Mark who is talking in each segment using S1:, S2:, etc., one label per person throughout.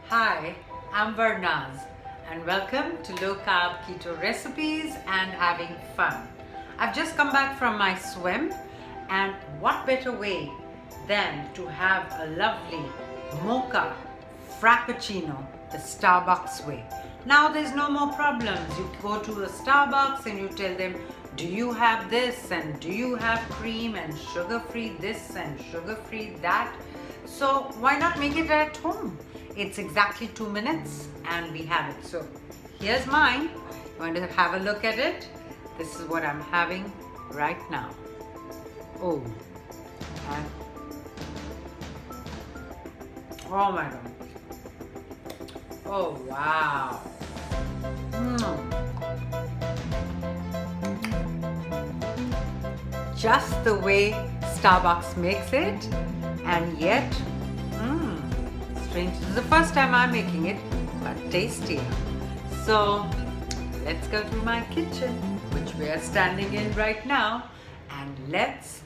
S1: Hi, I'm Varnaz and welcome to Low Carb Keto Recipes and Having Fun. I've just come back from my swim, and what better way than to have a lovely mocha frappuccino the Starbucks way. Now there's no more problems. You go to a Starbucks and you tell them, do you have this and do you have cream and sugar-free this and sugar-free that? So why not make it at home? It's exactly 2 minutes and we have it. So here's mine. You want to have a look at it? This is what I'm having right now. Oh, and oh my God. Oh wow. Just the way Starbucks makes it, and yet strange. This is the first time I'm making it, but tastier. So let's go to my kitchen, which we are standing in right now, and let's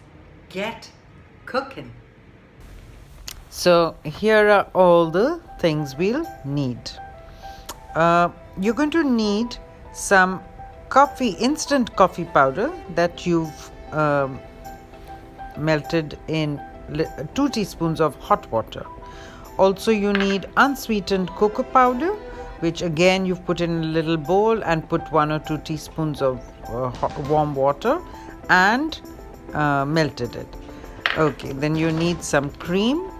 S1: get cooking. So here are all the things we'll need. You're going to need some instant coffee powder that you've melted in 2 teaspoons of hot water. Also, you need unsweetened cocoa powder, which again you've put in a little bowl and put 1 or 2 teaspoons of warm water and melted it. Okay, then you need some cream,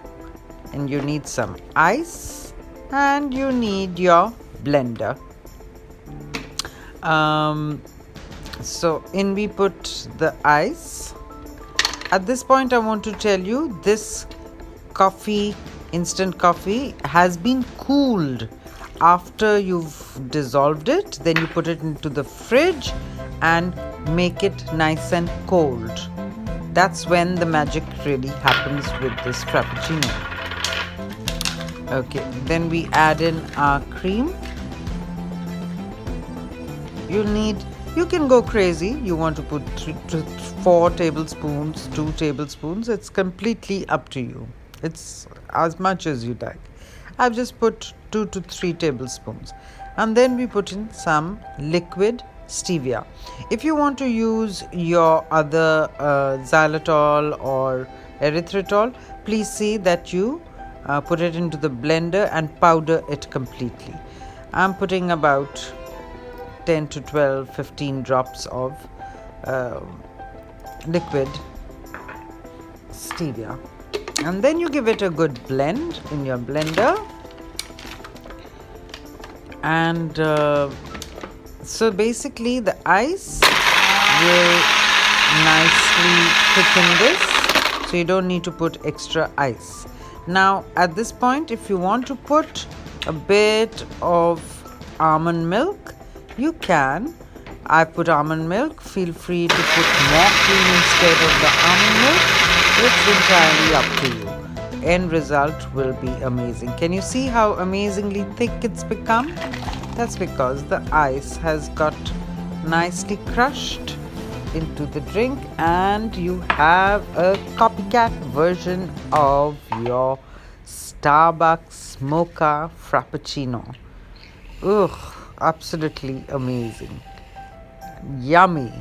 S1: and you need some ice, and you need your blender. So in we put the ice. At this point I want to tell you, this instant coffee has been cooled. After you've dissolved it, then you put it into the fridge and make it nice and cold. That's when the magic really happens with this frappuccino. Okay, then we add in our cream. You can go crazy. You want to put 3 to 4 tablespoons, 2 tablespoons. It's completely up to you. It's as much as you like. I've just put 2 to 3 tablespoons. And then we put in some liquid stevia. If you want to use your other xylitol or erythritol, please see that you put it into the blender and powder it completely. I'm putting about 10 to 12, 15 drops of liquid stevia. And then you give it a good blend in your blender. And so basically the ice will nicely thicken this. So you don't need to put extra ice. Now at this point, if you want to put a bit of almond milk, you can. I put almond milk. Feel free to put more cream instead of the almond milk. It's entirely up to you. End result will be amazing. Can you see how amazingly thick it's become? That's because the ice has got nicely crushed into the drink, and you have a copycat version of your Starbucks mocha frappuccino. Ugh, absolutely amazing. Yummy.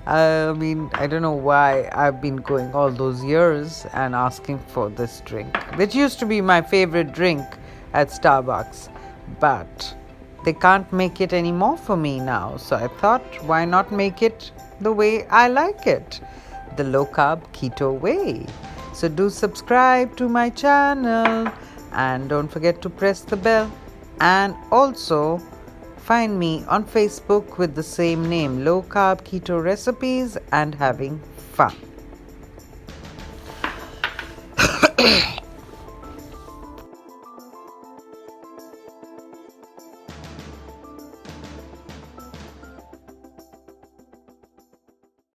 S1: I mean, I don't know why I've been going all those years and asking for this drink. It used to be my favorite drink at Starbucks, but they can't make it anymore for me now. So I thought, why not make it the way I like it, the low carb keto way. So do subscribe to my channel and don't forget to press the bell, and also find me on Facebook with the same name, Low Carb Keto Recipes and Having Fun.